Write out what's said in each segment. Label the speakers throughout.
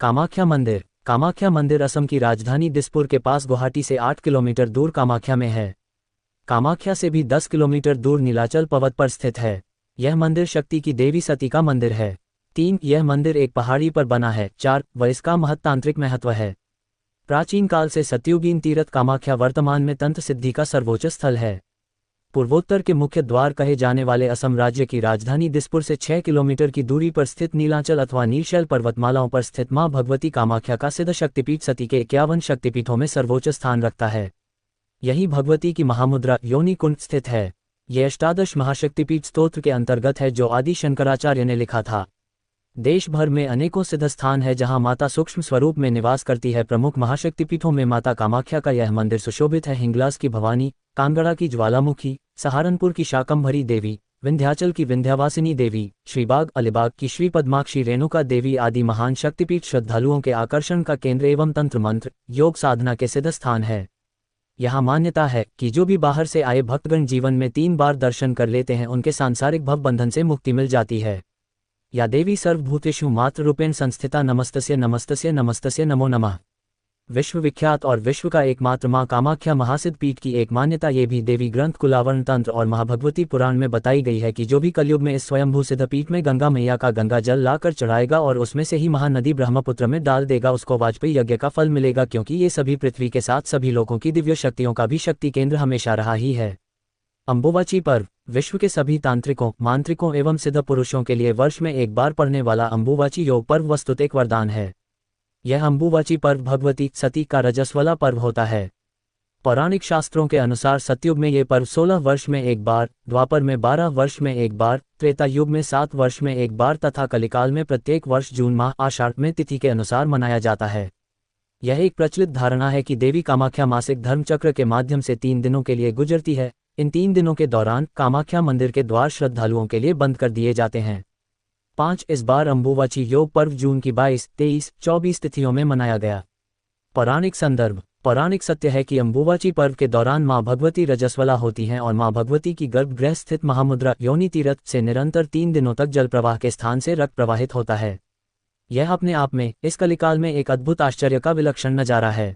Speaker 1: कामाख्या मंदिर। कामाख्या मंदिर असम की राजधानी दिसपुर के पास गुवाहाटी से 8 किलोमीटर दूर कामाख्या में है। कामाख्या से भी 10 किलोमीटर दूर नीलाचल पर्वत पर स्थित है। यह मंदिर शक्ति की देवी सती का मंदिर है। 3. यह मंदिर एक पहाड़ी पर बना है। 4. इसका महत्तांत्रिक महत्व है। प्राचीन काल से सत्युगीन तीर्थ कामाख्या वर्तमान में तंत्र सिद्धि का सर्वोच्च स्थल है। पूर्वोत्तर के मुख्य द्वार कहे जाने वाले असम राज्य की राजधानी दिसपुर से 6 किलोमीटर की दूरी पर स्थित नीलाचल अथवा नीलशैल पर्वतमालाओं पर स्थित मां भगवती कामाख्या का सिद्ध शक्तिपीठ सती के 51 शक्तिपीठों में सर्वोच्च स्थान रखता है। यही भगवती की महामुद्रा योनि कुंड स्थित है। ये अष्टादश महाशक्तिपीठ स्तोत्र के अंतर्गत है जो आदि शंकराचार्य ने लिखा था। देश भर में अनेकों सिद्ध स्थान है जहां माता सूक्ष्म स्वरूप में निवास करती है। प्रमुख महाशक्तिपीठों में माता कामाख्या का यह मंदिर सुशोभित है। हिंगलाज की भवानी, कांगड़ा की ज्वालामुखी, सहारनपुर की शाकंभरी देवी, विंध्याचल की विंध्यवासिनी देवी, श्रीबाग अलीबाग की श्री पद्माक्षी रेणुका देवी आदि महान शक्तिपीठ श्रद्धालुओं के आकर्षण का केंद्र एवं तंत्र मंत्र योग साधना के सिद्ध स्थान है। यहाँ मान्यता है कि जो भी बाहर से आए भक्तगण जीवन में 3 बार दर्शन कर लेते हैं उनके सांसारिक भवबंधन से मुक्ति मिल जाती है। या देवी सर्वभूतेषु मात्र रूपेण संस्थिता नमस्तस्य नमस्तस्य नमस्तस्य नमो नमः। विश्वविख्यात और विश्व का एकमात्र मां कामाख्या महासिद्ध पीठ की एक मान्यता ये भी देवी ग्रंथ कुलावर्ण तंत्र और महाभगवती पुराण में बताई गई है कि जो भी कलयुग में इस स्वयंभू सिद्ध पीठ में गंगा मैया का गंगा जल लाकर चढ़ाएगा और उसमें से ही महानदी ब्रह्मपुत्र में डाल देगा उसको वाजपेयी यज्ञ का फल मिलेगा, क्योंकि ये सभी पृथ्वी के साथ सभी लोगों की दिव्य शक्तियों का भी शक्ति केंद्र हमेशा रहा ही है। अंबुबाची पर्व विश्व के सभी तांत्रिकों, मांत्रिकों एवं सिद्ध पुरुषों के लिए वर्ष में एक बार पड़ने वाला अंबुबाची योग पर्व वस्तुत एक वरदान है। यह अंबुबाची पर्व भगवती सती का रजस्वला पर्व होता है। पौराणिक शास्त्रों के अनुसार सतयुग में ये पर्व 16 वर्ष में एक बार, द्वापर में 12 वर्ष में एक बार, त्रेता युग में 7 वर्ष में एक बार तथा कलिकाल में प्रत्येक वर्ष जून माह आषाढ़ में तिथि के अनुसार मनाया जाता है। यह एक प्रचलित धारणा है कि देवी कामाख्या मासिक धर्मचक्र के माध्यम से 3 दिनों के लिए गुजरती है। इन 3 दिनों के दौरान कामाख्या मंदिर के द्वार श्रद्धालुओं के लिए बंद कर दिए जाते हैं। 5. इस बार अंबुबाची योग पर्व जून की 22, 23, 24 तिथियों में मनाया गया। पौराणिक संदर्भ। पौराणिक सत्य है कि अंबुबाची पर्व के दौरान मां भगवती रजस्वला होती हैं और मां भगवती की गर्भगृह स्थित महामुद्रा योनि तीर्थ से निरंतर 3 दिनों तक जल प्रवाह के स्थान से रक्त प्रवाहित होता है। यह अपने आप में इस कलिकाल में एक अद्भुत आश्चर्य का विलक्षण नजारा है।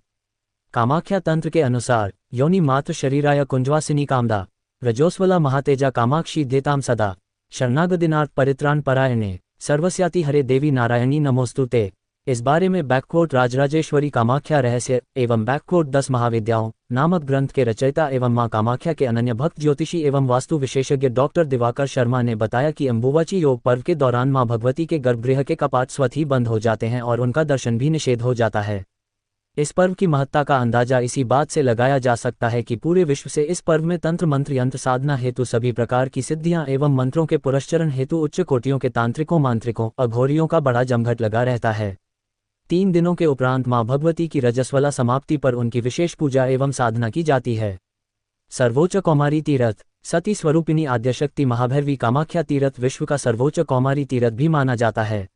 Speaker 1: कामाख्या तंत्र के अनुसार योनि मात्र शरीराय कुंजवासिनी कामदा रजोस्वला महातेजा कामाक्षी देताम सदा शरणागदिनाथ परित्राण परायणे सर्वस्याति हरे देवी नारायणी नमोस्तुते। इस बारे में बैककोट राजराजेश्वरी कामाख्या रहस्य एवं बैककोट 10 महाविद्याओं नामक ग्रंथ के रचयिता एवं मां कामाख्या के अनन्य भक्त ज्योतिषी एवं वास्तु विशेषज्ञ डॉक्टर दिवाकर शर्मा ने बताया कि अंबुबाची योग पर्व के दौरान मां भगवती के गर्भगृह के कपाट स्वतः ही बंद हो जाते हैं और उनका दर्शन भी निषेध हो जाता है। इस पर्व की महत्ता का अंदाजा इसी बात से लगाया जा सकता है कि पूरे विश्व से इस पर्व में तंत्र मंत्र यंत्र साधना हेतु सभी प्रकार की सिद्धियां एवं मंत्रों के पुरस्चरण हेतु उच्च कोटियों के तांत्रिकों, मांत्रिकों, अघोरियों का बड़ा जमघट लगा रहता है। 3 दिनों के उपरांत मां भगवती की रजस्वला समाप्ति पर उनकी विशेष पूजा एवं साधना की जाती है। सर्वोच्च कौमारी तीर्थ। सती स्वरूपिणी आद्यशक्ति महाभैरवी कामाख्या तीर्थ विश्व का सर्वोच्च कौमारी तीर्थ भी माना जाता है।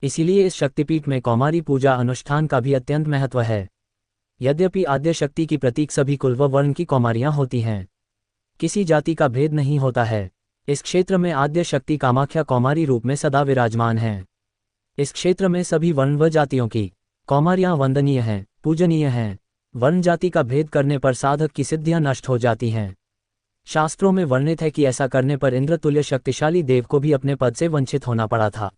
Speaker 1: इसीलिए इस शक्तिपीठ में कौमारी पूजा अनुष्ठान का भी अत्यंत महत्व है। यद्यपि आद्य शक्ति की प्रतीक सभी कुल व वर्ण की कौमारियां होती हैं, किसी जाति का भेद नहीं होता है। इस क्षेत्र में आद्य शक्ति कामाख्या कौमारी रूप में सदा विराजमान हैं। इस क्षेत्र में सभी वर्ण व जातियों की कौमारियां वंदनीय हैं, पूजनीय हैं। वर्ण जाति का भेद करने पर साधक की सिद्धियां नष्ट हो जाती हैं। शास्त्रों में वर्णित है कि ऐसा करने पर इंद्र तुल्य शक्तिशाली देव को भी अपने पद से वंचित होना पड़ा था।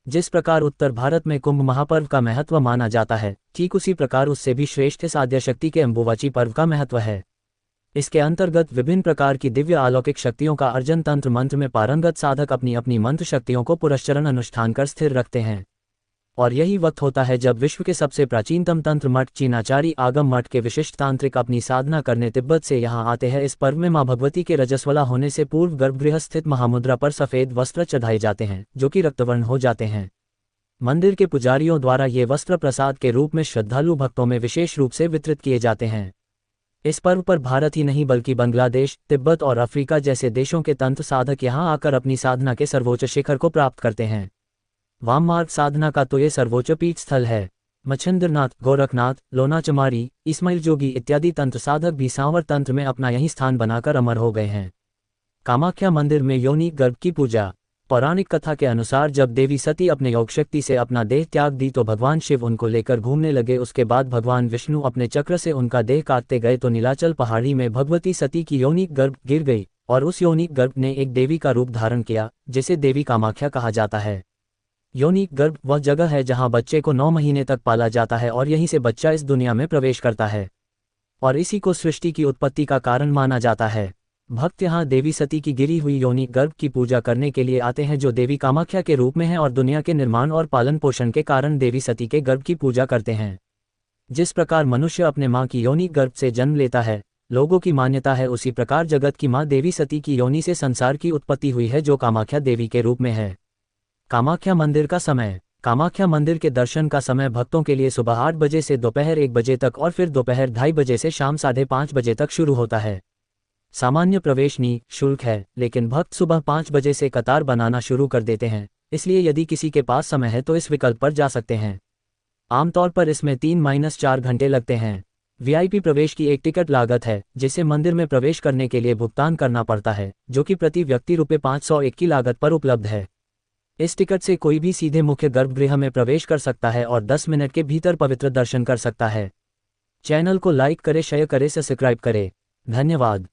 Speaker 1: जिस प्रकार उत्तर भारत में कुंभ महापर्व का महत्व माना जाता है, ठीक उसी प्रकार उससे भी श्रेष्ठ इस आद्यशक्ति के अंबुबाची पर्व का महत्व है। इसके अंतर्गत विभिन्न प्रकार की दिव्य अलौकिक शक्तियों का अर्जन तंत्र मंत्र में पारंगत साधक अपनी अपनी मंत्र शक्तियों को पुरस्चरण अनुष्ठान कर स्थिर रखते हैं। और यही वक्त होता है जब विश्व के सबसे प्राचीनतम तंत्र मठ चीनाचारी आगम मठ के विशिष्ट तांत्रिक अपनी साधना करने तिब्बत से यहाँ आते हैं। इस पर्व में मां भगवती के रजस्वला होने से पूर्व गर्भगृह स्थित महामुद्रा पर सफेद वस्त्र चढ़ाए जाते हैं जो कि रक्तवर्ण हो जाते हैं। मंदिर के पुजारियों द्वारा ये वस्त्र प्रसाद के रूप में श्रद्धालु भक्तों में विशेष रूप से वितरित किए जाते हैं। इस पर्व पर भारत ही नहीं बल्कि बांग्लादेश, तिब्बत और अफ्रीका जैसे देशों के तंत्र साधक यहाँ आकर अपनी साधना के सर्वोच्च शिखर को प्राप्त करते हैं। वाम मार्ग साधना का तो ये सर्वोच्च पीठ स्थल है। मच्छिंद्रनाथ, गोरखनाथ, लोनाचमारी, इस्माइल जोगी इत्यादि तंत्र साधक भी सांवर तंत्र में अपना यही स्थान बनाकर अमर हो गए हैं। कामाख्या मंदिर में योनि गर्भ की पूजा। पौराणिक कथा के अनुसार जब देवी सती अपने योग शक्ति से अपना देह त्याग दी तो भगवान शिव उनको लेकर घूमने लगे। उसके बाद भगवान विष्णु अपने चक्र से उनका देह काटते गए तो नीलाचल पहाड़ी में भगवती सती की योनि गर्भ गिर गई और उस योनि गर्भ ने एक देवी का रूप धारण किया, जिसे देवी कामाख्या कहा जाता है। योनि गर्भ वह जगह है जहां बच्चे को 9 महीने तक पाला जाता है और यहीं से बच्चा इस दुनिया में प्रवेश करता है और इसी को सृष्टि की उत्पत्ति का कारण माना जाता है। भक्त यहाँ देवी सती की गिरी हुई योनि गर्भ की पूजा करने के लिए आते हैं, जो देवी कामाख्या के रूप में है और दुनिया के निर्माण और पालन पोषण के कारण देवी सती के गर्भ की पूजा करते हैं। जिस प्रकार मनुष्य अपने माँ की योनि गर्भ से जन्म लेता है, लोगों की मान्यता है, उसी प्रकार जगत की माँ देवी सती की योनि से संसार की उत्पत्ति हुई है, जो कामाख्या देवी के रूप में है। कामाख्या मंदिर का समय। कामाख्या मंदिर के दर्शन का समय भक्तों के लिए सुबह 8 बजे से दोपहर 1 बजे तक और फिर दोपहर 2:30 बजे से शाम 5:30 बजे तक शुरू होता है। सामान्य प्रवेश निःशुल्क है, लेकिन भक्त सुबह 5 बजे से कतार बनाना शुरू कर देते हैं, इसलिए यदि किसी के पास समय है तो इस विकल्प पर जा सकते हैं। आमतौर पर इसमें 3-4 घंटे लगते हैं। वीआईपी प्रवेश की एक टिकट लागत है, जिसे मंदिर में प्रवेश करने के लिए भुगतान करना पड़ता है, जो कि प्रति व्यक्ति ₹501 की लागत पर उपलब्ध है। इस टिकट से कोई भी सीधे मुख्य गर्भगृह में प्रवेश कर सकता है और 10 मिनट के भीतर पवित्र दर्शन कर सकता है। चैनल को लाइक करें, शेयर करें, सब्सक्राइब करें। धन्यवाद।